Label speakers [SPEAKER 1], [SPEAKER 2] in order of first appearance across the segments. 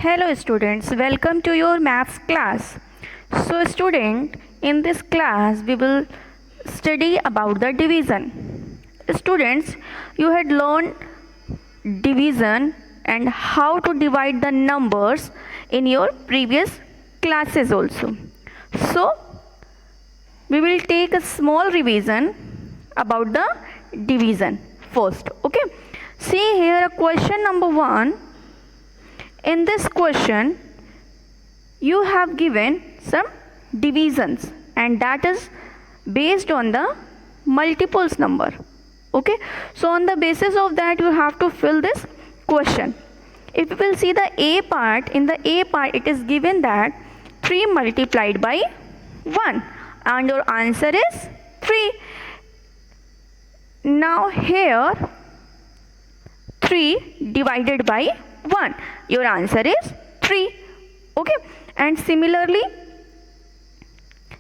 [SPEAKER 1] Hello students, welcome to your maths class. So student, in this class we will study about the division. Students, you had learned division and how to divide the numbers in your previous classes also. So we will take a small revision about the division first. Okay, see here question number 1. In this question, you have given some divisions and that is based on the multiples number. Okay, so on the basis of that you have to fill this question. If you will see the A part, in the A part it is given that 3 multiplied by 1 and your answer is 3. Now here 3 divided by 1, your answer is 3. Okay, and similarly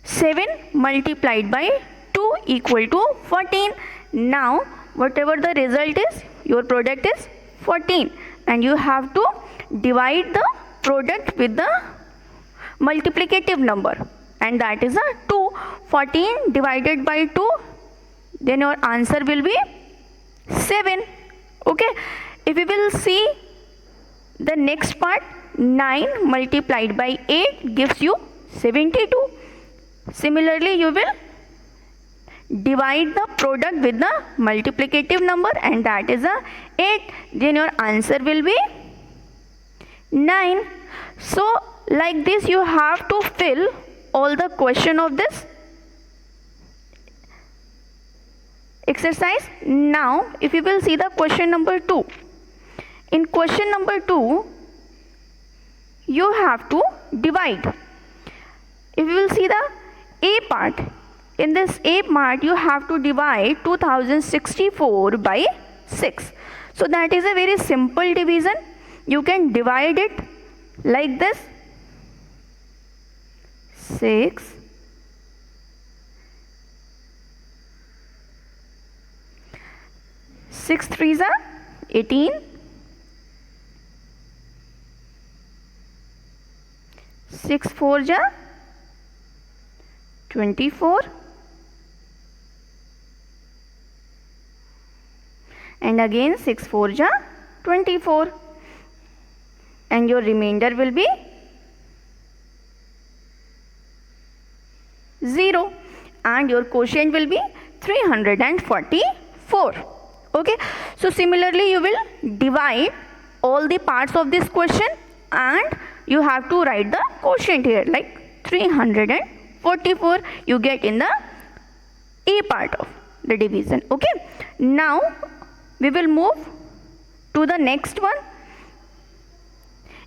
[SPEAKER 1] 7 multiplied by 2 equal to 14. Now whatever the result is, your product is 14 and you have to divide the product with the multiplicative number and that is a 2. 14 divided by 2, then your answer will be 7. Okay, if we will see the next part, 9 multiplied by 8 gives you 72. Similarly, you will divide the product with the multiplicative number and that is a 8. Then your answer will be 9. So, like this you have to fill all the question of this exercise. Now, if you will see the question number 2. In question number 2, you have to divide. If you will see the A part, in this A part you have to divide 2064 by 6. So that is a very simple division. You can divide it like this. 6 6 3s are 18. 6 4s are 24 and again 6 4s are 24 and your remainder will be 0 and your quotient will be 344. Okay, so similarly you will divide all the parts of this question and you have to write the quotient here like 344 you get in the A part of the division. Okay, now we will move to the next one.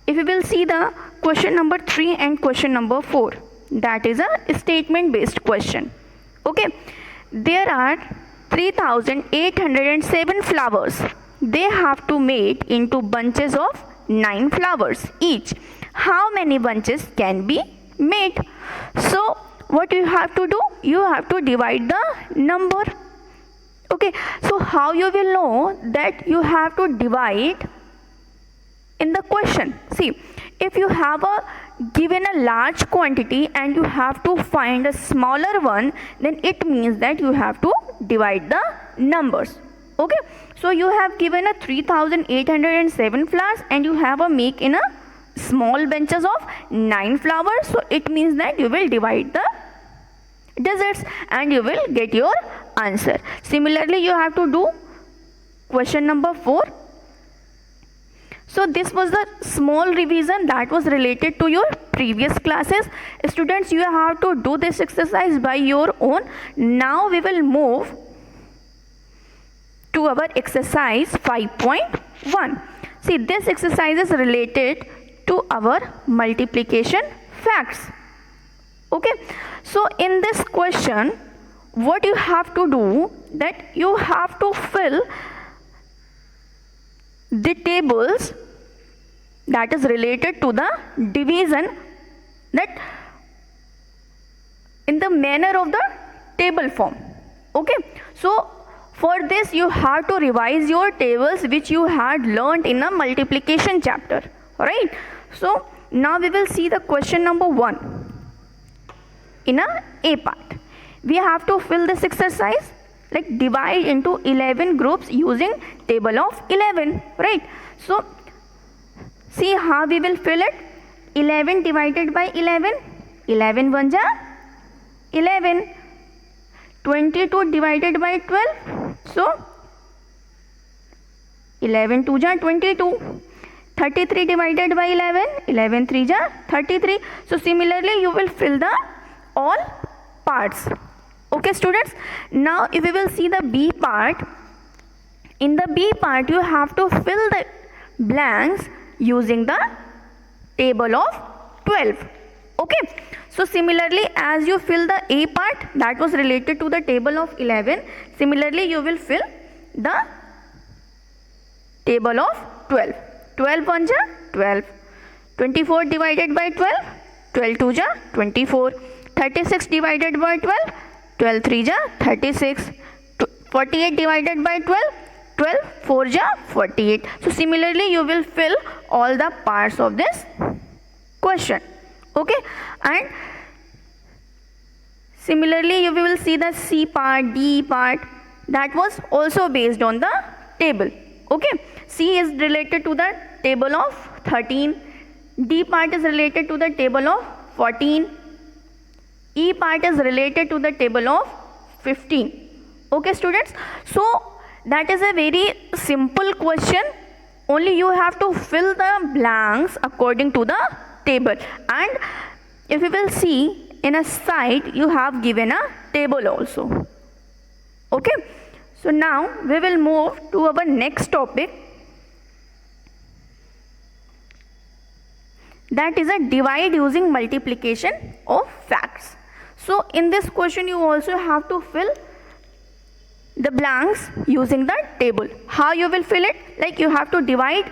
[SPEAKER 1] If we will see the question number 3 and question number 4, that is a statement based question. Okay, there are 3807 flowers. They have to mate into bunches of 9 flowers each. How many bunches can be made? So what you have to do? You have to divide the number. Okay, so how you will know that you have to divide in the question? See, if you have a given a large quantity and you have to find a smaller one, then it means that you have to divide the numbers. Okay, so you have given a 3807 flowers and you have a make in a small bunches of 9 flowers, so it means that you will divide the digits and you will get your answer. Similarly, you have to do question number 4. So this was the small revision that was related to your previous classes. Students, you have to do this exercise by your own. Now we will move to our exercise 5.1. See, this exercise is related to our multiplication facts. Okay, so in this question what you have to do, that you have to fill the tables that is related to the division, that in the manner of the table form. Okay, so for this you have to revise your tables which you had learnt in a multiplication chapter. Alright, So now we will see the question number 1. In a part, we have to fill this exercise, like divide into 11 groups using table of 11, right? So see how we will fill it. 11 divided by 11, 11 1 ja 11. 22 divided by 12, so 11 2 ja 22. 33 divided by 11, 11 3 ja 33. So similarly you will fill the all parts. Okay students, now if we will see the B part, in the B part you have to fill the blanks using the table of 12. Okay, so similarly as you fill the A part that was related to the table of 11, similarly you will fill the table of 12. 12 1 ja 12. 24 divided by 12, 12 2 ja 24. 36 divided by 12, 12 3 ja 36. 48 divided by 12, 12 4 ja 48. So similarly you will fill all the parts of this question. Okay, and similarly you will see the C part, D part, that was also based on the table. Okay, C is related to the table of 13, D part is related to the table of 14, E part is related to the table of 15. Okay students, so that is a very simple question. Only you have to fill the blanks according to the table, and if you will see in a side you have given a table also. Okay, so now we will move to our next topic, that is a divide using multiplication of facts. So in this question you also have to fill the blanks using the table. How you will fill it? Like you have to divide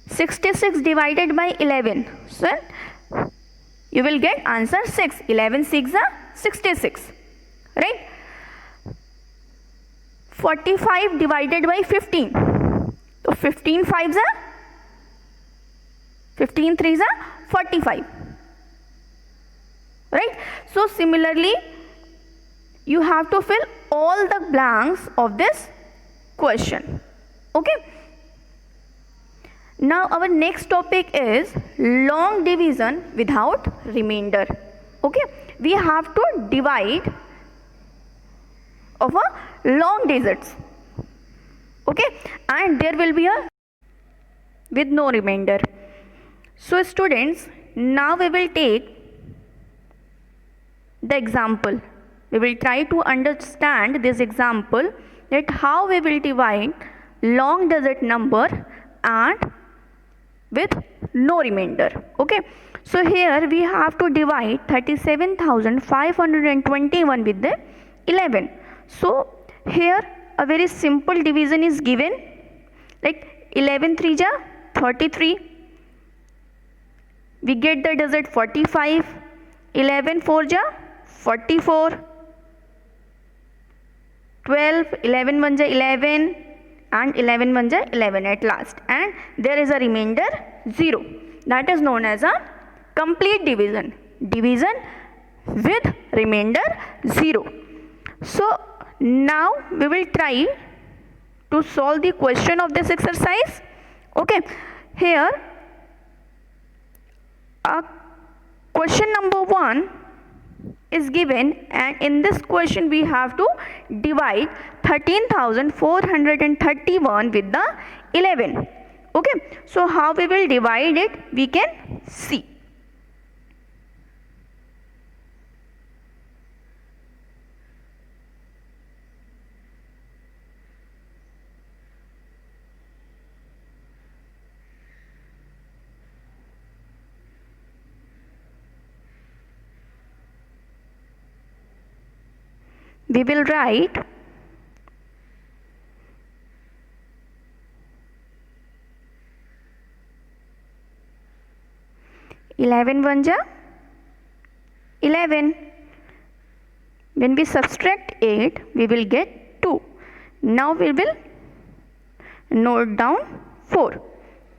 [SPEAKER 1] 66 divided by 11. So you will get answer 6. 11 6 are 66. Right? 45 divided by 15. So 15 5s are 15 3s are 45. Right? So similarly you have to fill all the blanks of this question. Okay. Now our next topic is long division without remainder. Okay, we have to divide of a long digits. Okay, and there will be a with no remainder. So students, now we will take the example. We will try to understand this example, that how we will divide long digit number and with no remainder. Okay, so here we have to divide 37,521 with the 11. So here a very simple division is given, like 11 3 ja 33, we get the digit 45, 11 4 ja 44, 12, 11 1 ja 11, and 11 1 ja 11 at last, and there is a remainder 0. That is known as a complete division, division with remainder 0. So now we will try to solve the question of this exercise. Okay, here question number 1 is given, and in this question we have to divide 13,431 with the 11. Okay, so how we will divide it, we can see. We will write 11 1 ja 11. When we subtract 8, we will get 2. Now we will note down 4.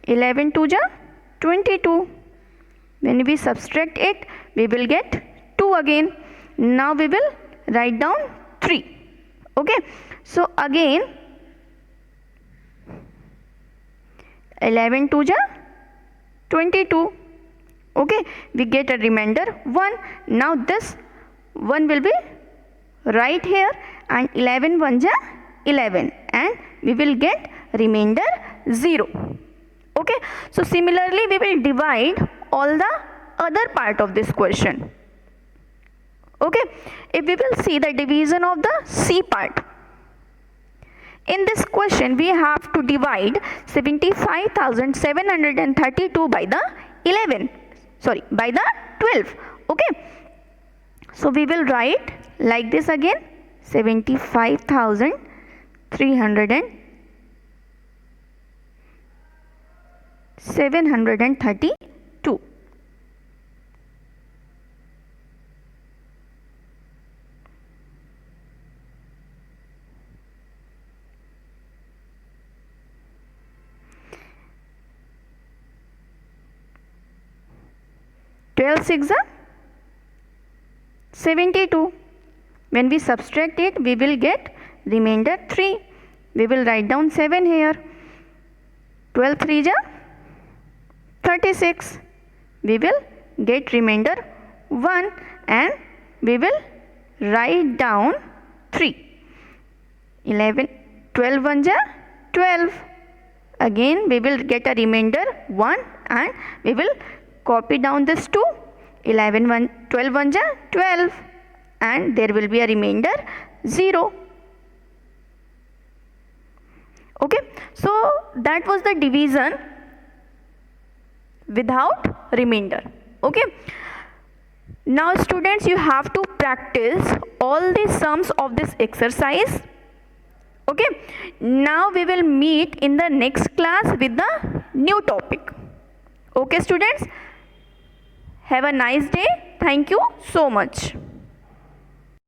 [SPEAKER 1] 11 2 ja 22. When we subtract it, we will get 2 again. Now we will write down 3. Okay, so again 11 2 ja 22. Okay, we get a remainder 1. Now this 1 will be right here, and 11 1 ja 11, and we will get remainder 0. Okay, so similarly we will divide all the other part of this question. Okay, if we will see the division of the C part, in this question we have to divide 75,732 by the 12. Okay, so we will write like this again, 75,732. Twelve 6 are 72. When we subtract it, we will get remainder 3. We will write down 7 here. 12 3 ja 36. We will get remainder 1, and we will write down 3. 12 1 ja 12. Again we will get a remainder 1, and we will copy down this 2. 12 1 ja 12, and there will be a remainder 0. Okay, so that was the division without remainder. Okay, now students, you have to practice all the sums of this exercise. Okay, now we will meet in the next class with the new topic. Okay students, have a nice day. Thank you so much.